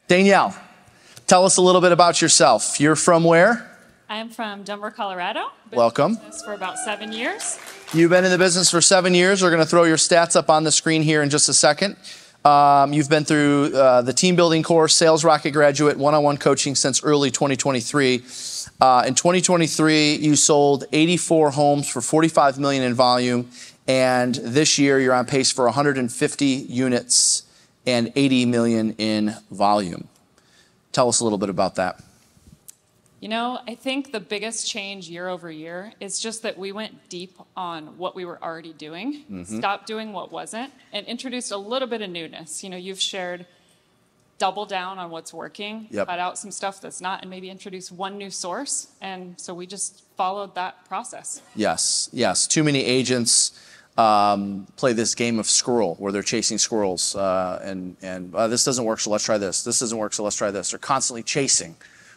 Danielle, tell us a little bit about yourself. You're from where? I'm from Denver, Colorado. Welcome. Been in business for about 7 years. You've been in the business for 7 years. We're going to throw your stats up on the screen here in just a second. You've been through the team building course, Sales Rocket graduate, one-on-one coaching since early 2023. In 2023, you sold 84 homes for $45 million in volume. And this year, you're on pace for 150 units and 80 million in volume. Tell us a little bit about that. You know, I think the biggest change year over year is just that we went deep on what we were already doing, stopped doing what wasn't, and introduced a little bit of newness. You know, you've shared double down on what's working, cut out some stuff that's not, and maybe introduce one new source. And so we just followed that process. Yes, yes. Too many agents play this game of squirrel where they're chasing squirrels and this doesn't work, so let's try this. This doesn't work, so let's try this. They're constantly chasing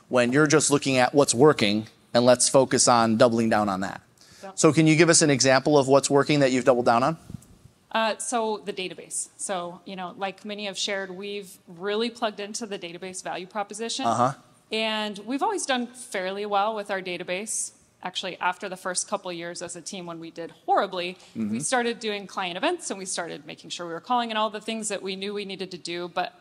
when you're just looking at what's working and let's focus on doubling down on that. So can you give us an example of what's working that you've doubled down on? So the database. So, you know, like many have shared, we've really plugged into the database value proposition. And we've always done fairly well with our database. Actually, after the first couple of years as a team when we did horribly, we started doing client events and we started making sure we were calling and all the things that we knew we needed to do. But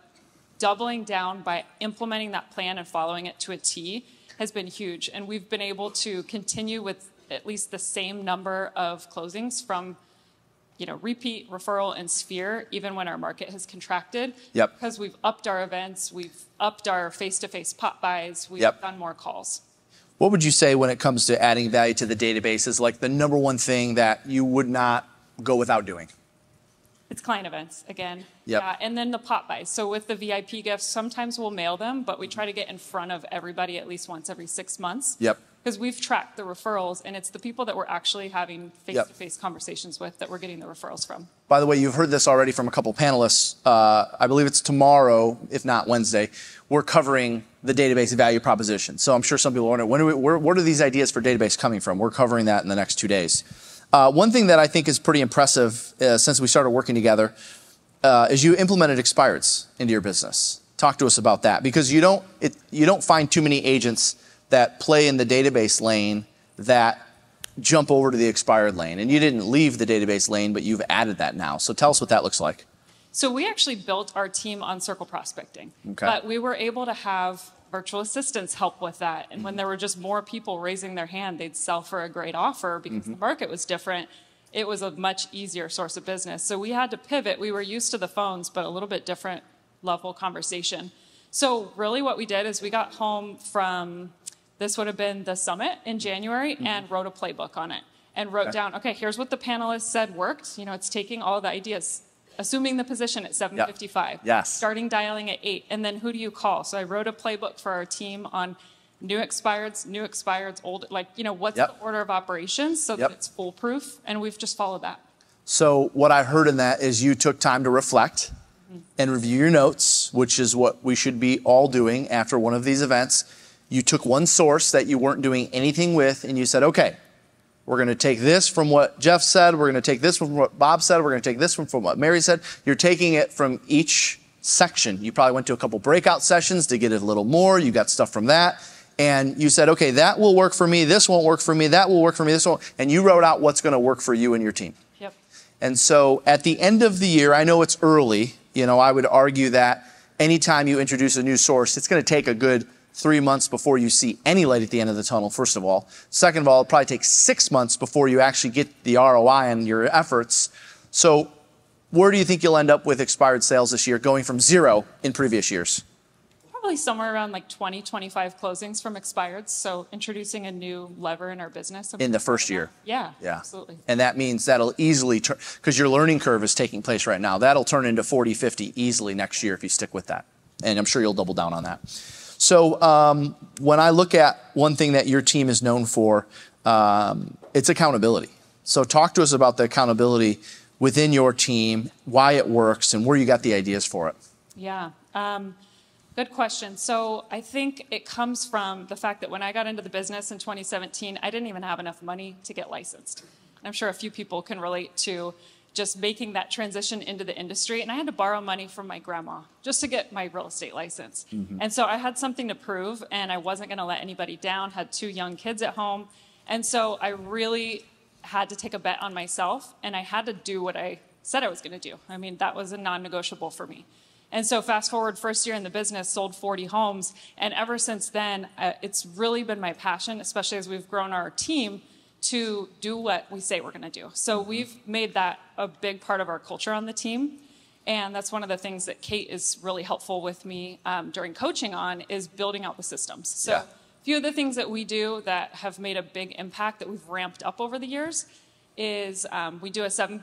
doubling down by implementing that plan and following it to a T has been huge. And we've been able to continue with at least the same number of closings from, you know, repeat, referral, and sphere, even when our market has contracted. Because we've upped our events, we've upped our face-to-face pop buys, we've done more calls. What would you say when it comes to adding value to the database is like the number one thing that you would not go without doing? It's client events, again. Yeah, and then the pop buys. So with the VIP gifts, sometimes we'll mail them, but we try to get in front of everybody at least once every 6 months. Because we've tracked the referrals, and it's the people that we're actually having face-to-face conversations with that we're getting the referrals from. By the way, you've heard this already from a couple panelists. I believe it's tomorrow, if not Wednesday. We're covering the database value proposition. So I'm sure some people are wondering, where are these ideas for database coming from? We're covering that in the next 2 days. One thing that I think is pretty impressive since we started working together is you implemented expireds into your business. Talk to us about that, because you don't find too many agents that play in the database lane that jump over to the expired lane. And you didn't leave the database lane, but you've added that now. So tell us what that looks like. So we actually built our team on circle prospecting, but we were able to have virtual assistants help with that. And when there were just more people raising their hand, they'd sell for a great offer because the market was different. It was a much easier source of business. So we had to pivot. We were used to the phones, but a little bit different level conversation. So really what we did is we got home from, this would have been the summit in January, and wrote a playbook on it and wrote down, okay, here's what the panelists said worked. You know, it's taking all the ideas, assuming the position at 7:55, starting dialing at 8, and then who do you call? So I wrote a playbook for our team on new expireds, old, like, you know, what's the order of operations so that it's foolproof, and we've just followed that. So what I heard in that is you took time to reflect and review your notes, which is what we should be all doing after one of these events. You took one source that you weren't doing anything with, and you said, okay, we're going to take this from what Jeff said. We're going to take this from what Bob said. We're going to take this from what Mary said. You're taking it from each section. You probably went to a couple breakout sessions to get it a little more. You got stuff from that. And you said, okay, that will work for me. This won't work for me. That will work for me. This won't. And you wrote out what's going to work for you and your team. And so at the end of the year, I know it's early. You know, I would argue that anytime you introduce a new source, it's going to take a good 3 months before you see any light at the end of the tunnel, first of all. Second of all, it probably takes 6 months before you actually get the ROI on your efforts. So where do you think you'll end up with expired sales this year, going from 0 in previous years? Probably somewhere around like 20, 25 closings from expireds. So introducing a new lever in our business. In the first year? Yeah, absolutely. And that means that'll easily turn, because your learning curve is taking place right now. That'll turn into 40, 50 easily next year if you stick with that. And I'm sure you'll double down on that. So when I look at one thing that your team is known for, it's accountability. So talk to us about the accountability within your team, why it works, and where you got the ideas for it. Yeah, good question. So I think it comes from the fact that when I got into the business in 2017, I didn't even have enough money to get licensed. And I'm sure a few people can relate to, just making that transition into the industry. And I had to borrow money from my grandma just to get my real estate license. And so I had something to prove, and I wasn't going to let anybody down, had 2 young kids at home. And so I really had to take a bet on myself, and I had to do what I said I was going to do. I mean, that was a non-negotiable for me. And so fast forward, first year in the business, sold 40 homes. And ever since then, it's really been my passion, especially as we've grown our team, to do what we say we're going to do. So we've made that a big part of our culture on the team. And that's one of the things that Kate is really helpful with me during coaching on, is building out the systems. So a few of the things that we do that have made a big impact that we've ramped up over the years is we do an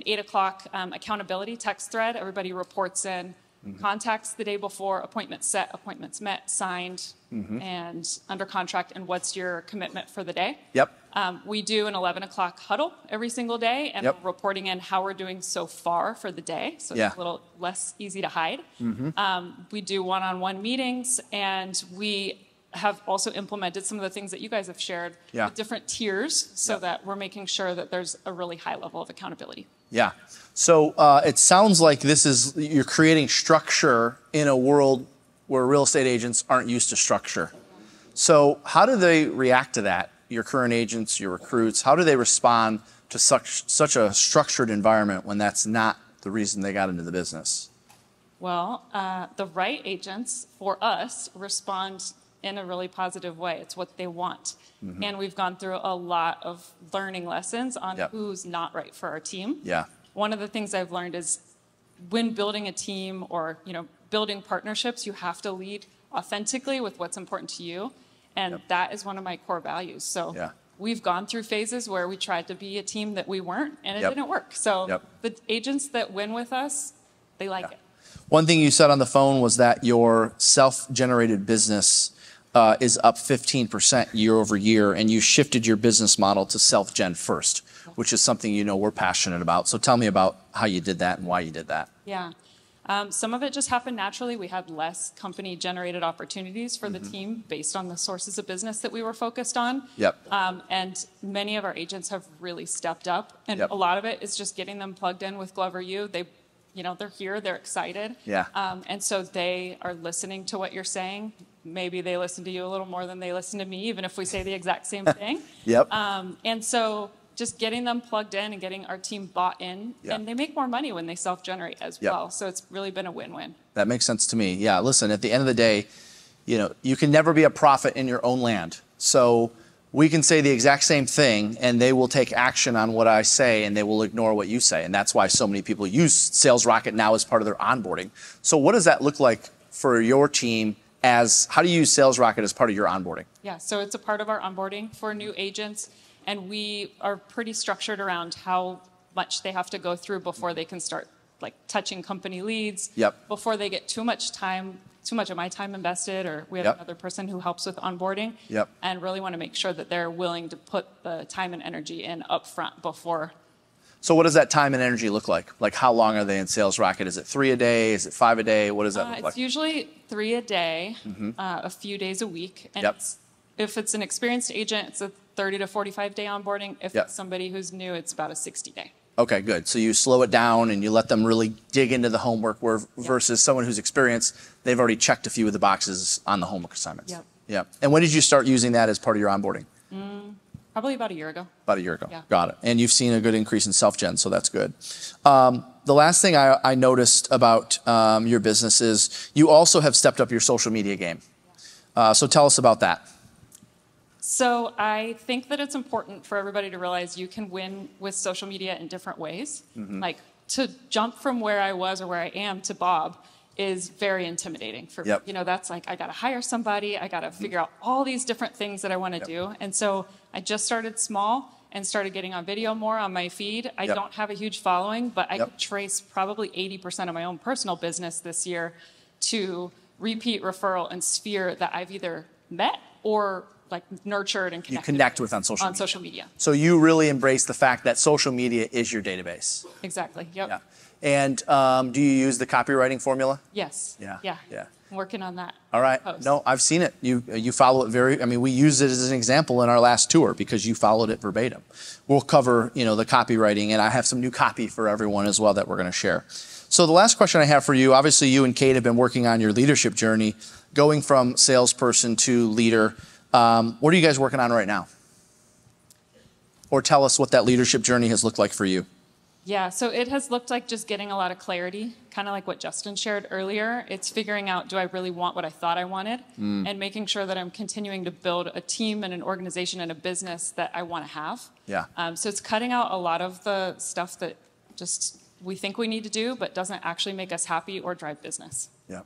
8 o'clock accountability text thread. Everybody reports in, contacts the day before, appointments set, appointments met, signed, and under contract, and what's your commitment for the day. We do an 11 o'clock huddle every single day, and we're reporting in how we're doing so far for the day, so it's a little less easy to hide. We do one-on-one meetings, and we have also implemented some of the things that you guys have shared with different tiers, so that we're making sure that there's a really high level of accountability. So it sounds like you're creating structure in a world where real estate agents aren't used to structure. So how do they react to that? Your current agents, your recruits, how do they respond to such a structured environment when that's not the reason they got into the business? Well, the right agents for us respond in a really positive way. It's what they want. And we've gone through a lot of learning lessons on who's not right for our team. One of the things I've learned is when building a team or building partnerships, you have to lead authentically with what's important to you. And that is one of my core values. So we've gone through phases where we tried to be a team that we weren't, and it didn't work. So the agents that win with us, they like it. One thing you said on the phone was that your self-generated business is up 15% year over year, and you shifted your business model to self-gen first, which is something we're passionate about. So tell me about how you did that and why you did that. Some of it just happened naturally. We had less company-generated opportunities for the team based on the sources of business that we were focused on. And many of our agents have really stepped up, and a lot of it is just getting them plugged in with Glover U. They're here, they're excited, and so they are listening to what you're saying. Maybe they listen to you a little more than they listen to me, even if we say the exact same thing. And so just getting them plugged in and getting our team bought in, and they make more money when they self-generate as well. So it's really been a win-win. That makes sense to me. Listen, at the end of the day, you can never be a prophet in your own land. So we can say the exact same thing, and they will take action on what I say, and they will ignore what you say. And that's why so many people use Sales Rocket now as part of their onboarding. So what does that look like for your team? How do you use Sales Rocket as part of your onboarding? So it's a part of our onboarding for new agents. And we are pretty structured around how much they have to go through before they can start touching company leads, before they get too much of my time invested, or we have another person who helps with onboarding, and really want to make sure that they're willing to put the time and energy in up front before. So what does that time and energy look like? How long are they in Sales Rocket? Is it 3 a day? Is it 5 a day? What does that look like? It's usually 3 a day, a few days a week. And if it's an experienced agent, it's a 30 to 45 day onboarding. If it's somebody who's new, it's about a 60 day. Okay, good. So you slow it down and you let them really dig into the homework, versus someone who's experienced, they've already checked a few of the boxes on the homework assignments. And when did you start using that as part of your onboarding? Probably about a year ago. About a year ago. Got it. And you've seen a good increase in self-gen, so that's good. The last thing I noticed about your business is you also have stepped up your social media game. So tell us about that. So I think that it's important for everybody to realize you can win with social media in different ways. To jump from where I was or where I am to Bob is very intimidating for me. That's I got to hire somebody. I got to figure out all these different things that I want to do. And so I just started small and started getting on video more on my feed. I don't have a huge following, but I could trace probably 80% of my own personal business this year to repeat referral and sphere that I've either met or nurtured and connected. You connect with on social media. So you really embrace the fact that social media is your database. Exactly. And do you use the copywriting formula? Yes. Yeah. I'm working on that. All right. Post. No, I've seen it. You follow it we used it as an example in our last tour because you followed it verbatim. We'll cover, the copywriting, and I have some new copy for everyone as well that we're going to share. So the last question I have for you, obviously you and Kate have been working on your leadership journey, going from salesperson to leader. What are you guys working on right now? Or tell us what that leadership journey has looked like for you. Yeah, so it has looked like just getting a lot of clarity, kind of like what Justin shared earlier. It's figuring out, do I really want what I thought I wanted? And making sure that I'm continuing to build a team and an organization and a business that I want to have. Yeah. So it's cutting out a lot of the stuff that just we think we need to do, but doesn't actually make us happy or drive business. Yeah.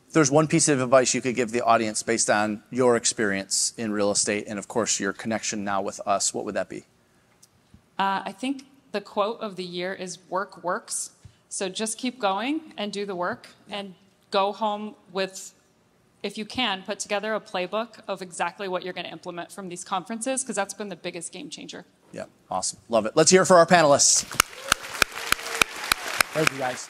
If there's one piece of advice you could give the audience based on your experience in real estate and, of course, your connection now with us, what would that be? I think the quote of the year is work works. So just keep going and do the work and go home with, if you can, put together a playbook of exactly what you're going to implement from these conferences, because that's been the biggest game changer. Yeah, awesome. Love it. Let's hear it for our panelists. Thank you, guys.